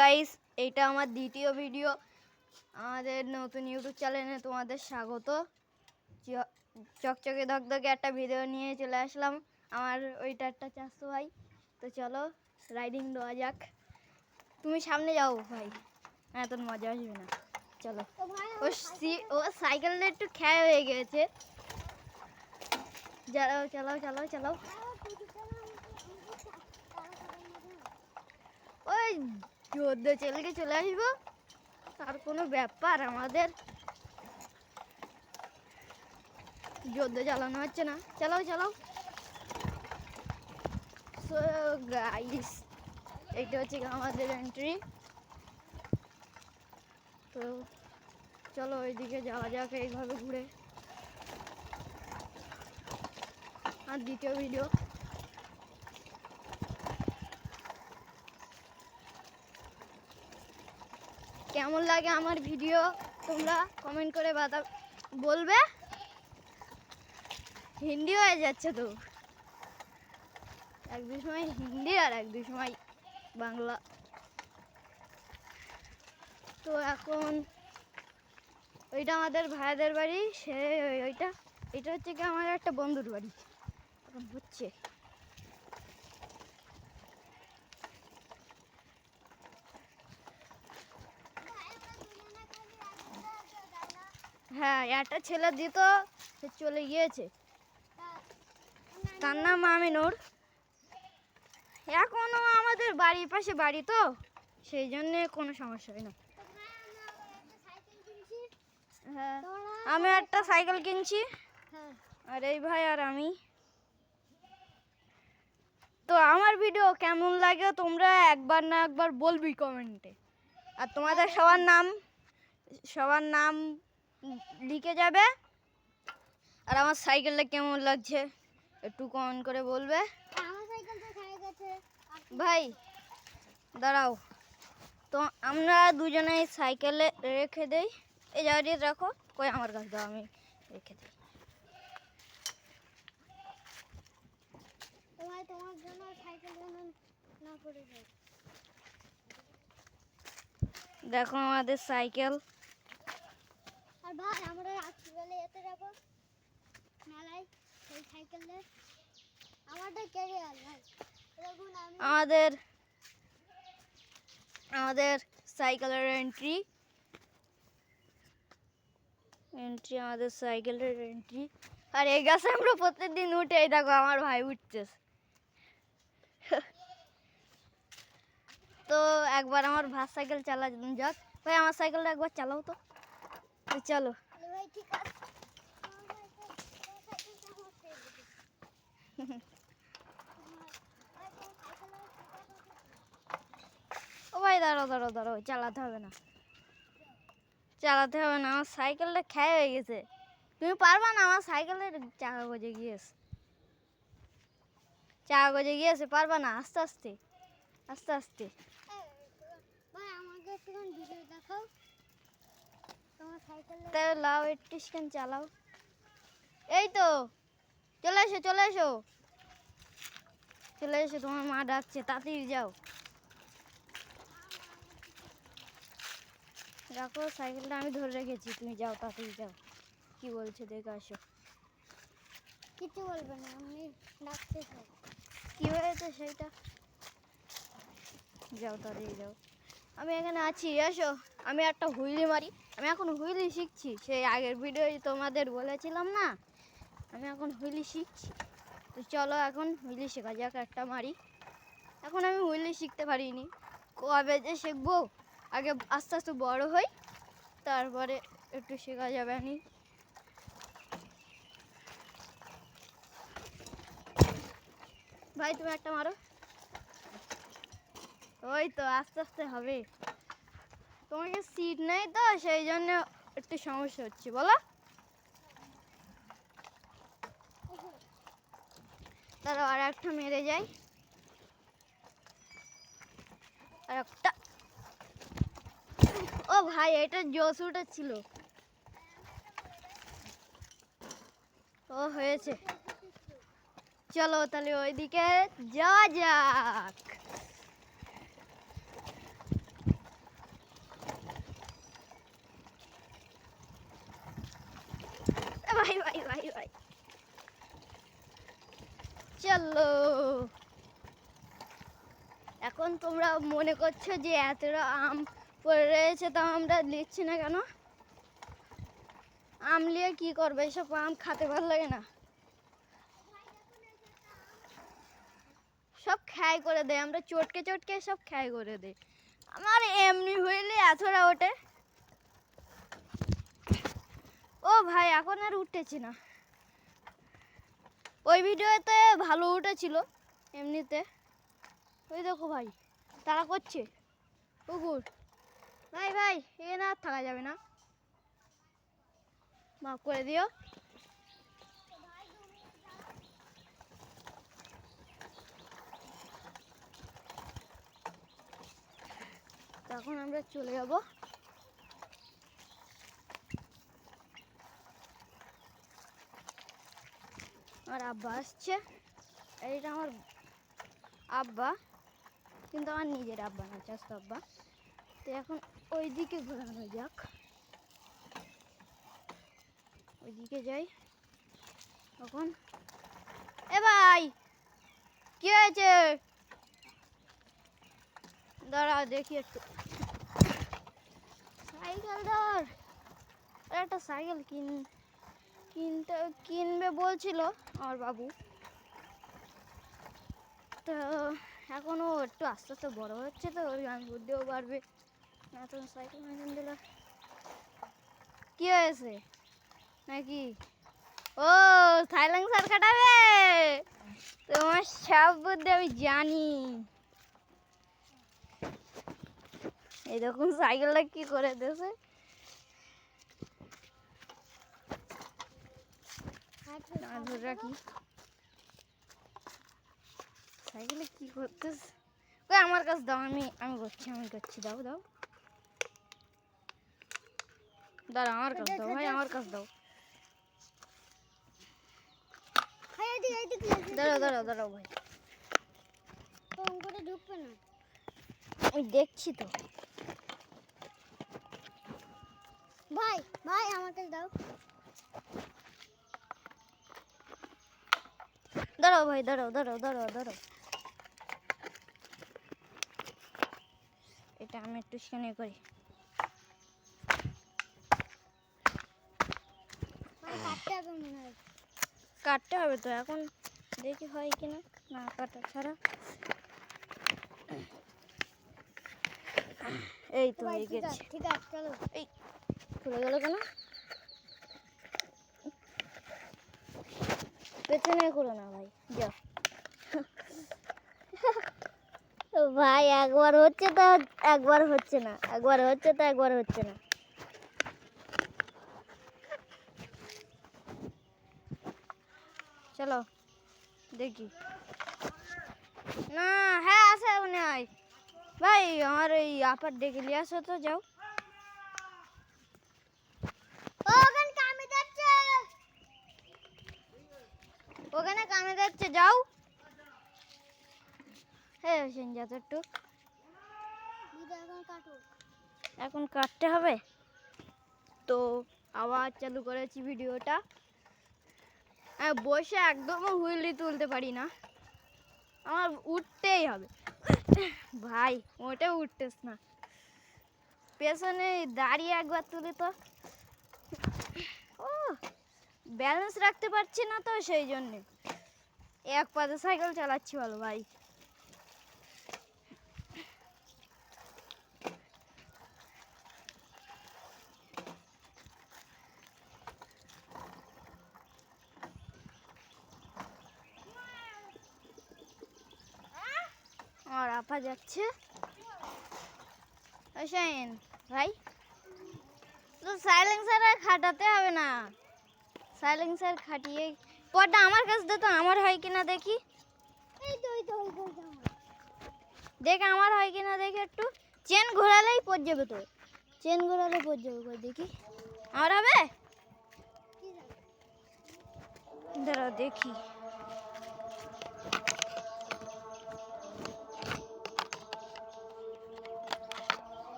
Guys, এইটা আমার দ্বিতীয় ভিডিও। আমাদের নতুন ইউটিউব চ্যানেলে তোমাদের স্বাগত। চকচকে ধকধকে একটা ভিডিও নিয়ে চলে আসলাম। আমার ওইটা একটা চাষতো ভাই। তো চলো রাইডিং দেওয়া যাক। তুমি সামনে যাও ভাই, তোর মজা আসবে না। চলো। ও সাইকেলটা একটু খেয়া হয়ে গেছে। চালাও চালাও চালাও চালাও। ওই যুদ্ধ চলে আসবো, তার কোনো ব্যাপার আমাদের যুদ্ধ চালানো হচ্ছে না। চালাও চালাও। সো গাইস, এইটা হচ্ছে আমাদের এন্ট্রি। তো চলো ওইদিকে যাওয়া যাক এইভাবে ঘুরে। আর দ্বিতীয় ভিডিও। কেমন লাগে আমার ভিডিও তোমরা কমেন্ট করে বলবে। হিন্দি হয়ে যাচ্ছে তো, এক দুই সময় হিন্দি আর এক দুই সময় বাংলা। তো এখন ওইটা আমাদের ভাইদের বাড়ি, এটা হচ্ছে কি আমার একটা বন্ধুর বাড়ি। এখন হচ্ছে হ্যাঁ, একটা ছেলে দিত, সে চলে গিয়েছে। তার নাম আমিনুর। এখনো আমাদের বাড়ির পাশে বাড়ি, তো সেই জন্যে কোনো সমস্যা হয় না। হ্যাঁ, আমি একটা সাইকেল কিনছি, আর এই ভাই আর আমি। তো আমার ভিডিও কেমন লাগে তোমরা একবার না একবার বলবি কমেন্টে। আর তোমাদের সবার নাম লিখে যাবে। আর আমার সাইকেলটা কেমন লাগছে একটু কমেন্ট করে বলবে। ভাই দাঁড়াও, তো আমরা দুজনেই সাইকেলে রেখে দেই। এই জায়গাটি রাখো, কই আমার কাছে দাও, আমি রেখে দিই। তোমার জন্য সাইকেল না পড়ে যায়। দেখো আমাদের সাইকেল। আর ভাই আমরা রাত্রিবেলা এতে যাবো মেলায়, সেই সাইকেলে আমাদের ক্যারিয়ার ভাই। আমাদের সাইকেলের এন্ট্রি আমাদের সাইকেলের এন্ট্রি। আর এই গাছে আমরা প্রত্যেকদিন উঠে, এই দেখো আমার ভাই উঠতেছে। তো একবার আমার ভাই সাইকেল চালা যাক। ভাই আমার সাইকেলটা একবার চালাও তো। চলো ও ভাই, দাঁড়াও দাঁড়াও দাঁড়াও, চালাতে হবে না, আমার সাইকেলটা খেয়ে হয়ে গেছে। তুমি পারবা না, আমার সাইকেলের চাকা গজে গিয়েছে, পারবা না। আস্তে আস্তে আস্তে আস্তে। তাহলে লাও একটু স্ক্যান চালাও। এই তো চলে এসো চলে এসো চলে এসো, তোমার মা ডাকছে, তাড়াতাড়ি যাও। দেখো সাইকেলটা আমি ধরে রেখেছি, তুমি যাও, তাড়াতাড়ি যাও। কি বলছে দেখে আসো। কিছু বলবে না, আমি ডাকতে চাই। কি হয়েছে সেইটা, যাও তাড়াতাড়ি যাও। আমি এখানে আছি, এসো। আমি একটা হুইলি মারি, আমি এখন হুইলি শিখছি। সেই আগের ভিডিও তোমাদের বলেছিলাম না, আমি এখন হুইলি শিখছি। তো চলো এখন হুইলি শেখা যাক, একটা মারি। এখন আমি হুইলি শিখতে পারিনি, কবে যে শিখবো। আগে আস্তে আস্তে বড় হই, তারপরে একটু শেখা যাবে। আমি ভাই তুমি একটা মারো। ওই তো আস্তে আস্তে হবে। তোমাকে সিট নেই তো, সেই জন্য একটু সমস্যা হচ্ছে, বলো। তারা আর একটা মেরে যাই, আর একটা। ও ভাই, এটা জোস উঠেছিল। ও হয়েছে, চলো তাহলে ওইদিকে যাওয়া যাক। গেল। এখন তোমরা মনে করছো যে এতটা আম পড়ে রয়েছে, তাও আমরা নিচ্ছি না কেন? আম নিয়ে কি করবে? এসব আম খেতে ভালো লাগে না, সব খাই করে দেয়। আমরা চটকে চটকে সব খাই করে দেয়। আমার এমনি হইলে এতটা ওঠে। ও ভাই এখন আর উঠতেছি না। ওই ভিডিওতে ভালো উঠেছিল এমনিতে। ওই দেখো ভাই তারা করছে কুকুর। ভাই ভাই এখানে আর থাকা যাবে না, মাফ করে দিও। তখন আমরা চলে যাব। আমার আব্বা আসছে, এইটা আমার আব্বা, কিন্তু আমার নিজের আব্বা না, চাস্ত আব্বা। তো এখন ওইদিকে ঘোরানো যাক, ওইদিকে যাই। তখন এ ভাই কি হয়েছে? দাঁড়া দেখি একটু। সাইকেল ধর, একটা সাইকেল কিনবে বলছিল আমার বাবু। তো এখনও একটু আস্তে আস্তে বড় হচ্ছে, তো ওর গান বুঝতেও পারবে না। তো সাইকেল কিনে দিলাম। কি হয়েছে নাকি? ও সাইলেন্সার কাটাবে? তোমার সব বুদ্ধি আমি জানি। এই দেখুন সাইকেলটা কি করে দিয়েছে। ধরে রাখি, সাইকেলে কি করতেছে? ওই আমার কাছে দাও, আমি করছি। দাও দাঁড়া, আমার কাছে দাও ভাই, আমার কাছে দাও। দাঁড়াও ভাই, ঢুকবে না, আমি দেখছি তো। ভাই আমার কাছে দাও। দাঁড়াও ভাই, দাঁড়াও। এটা আমি একটু স্ক্যানে করি। কাটতে হবে তো, এখন দেখি হয় কিনা। না কাটা ছাড়া। এই তো হয়ে গেছে। ঠিক আছে চলো। এই খুলে গেল কেন? পেছনে খুলো না ভাই, যাও। ভাই একবার হচ্ছে তো একবার হচ্ছে না, একবার হচ্ছে তো একবার হচ্ছে না। চলো দেখি। না হ্যাঁ আছে মনে হয়। ভাই আমার এই আপার ডেকে নিয়ে আসো তো, যাও। ওখানে কামে যাচ্ছে, যাও। হ্যাঁ হোসেন যা তো একটু। এখন কাটতে হবে তো, আবার চালু করেছি ভিডিওটা। বসে একদমও হুইলি তুলতে পারি না, আমার উঠতেই হবে। ভাই মোটেও উঠতেস না, পেছনে দাঁড়িয়ে একবার তুলে তো। ও ব্যালেন্স রাখতে পারছি না তো, সেই জন্যে এক পাতে সাইকেল চালাচ্ছি। বলো ভাই, আমার আপা যাচ্ছে। হোসেন ভাই তো সাইলেন্সার খাটাতে হবে না, সাইলেন্সার খাটিয়ে পরটা আমার কাছে দে তো, আমার হয় কিনা দেখি। দেখ আমার হয় কিনা দেখি একটু। চেন ঘোরালেই পড়ে যাবে তো, চেন ঘোরালে পড়ে যাবে। দেখি আমার হবে। দাঁড়াও দেখি।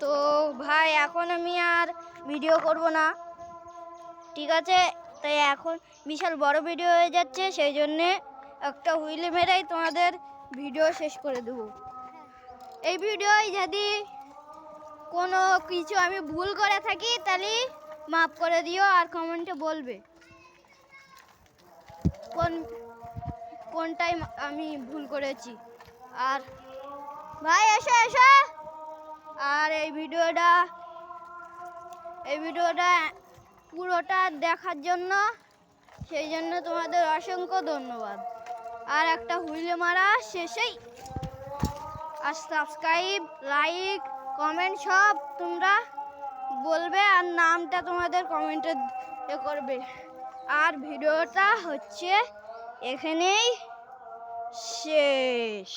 তো ভাই ভিডিও করব না, ঠিক আছে? তাই এখন বিশাল বড় ভিডিও হয়ে যাচ্ছে, সেই জন্যে একটা হুইল মেরেই তোমাদের ভিডিও শেষ করে দেবো। এই ভিডিওয় যদি কোনো কিছু আমি ভুল করে থাকি তাহলে মাফ করে দিও, আর কমেন্টে বলবে কোনটাই আমি ভুল করেছি। আর ভাই এসো এসো। আর এই ভিডিওটা পুরোটা দেখার জন্য, সেই জন্য তোমাদের অসংখ্য ধন্যবাদ। আর একটা হুইল মারা শেষেই, আর সাবস্ক্রাইব, লাইক, কমেন্ট সব তোমরা বলবে, আর নামটা তোমাদের কমেন্টে করবে। আর ভিডিওটা হচ্ছে এখানেই শেষ।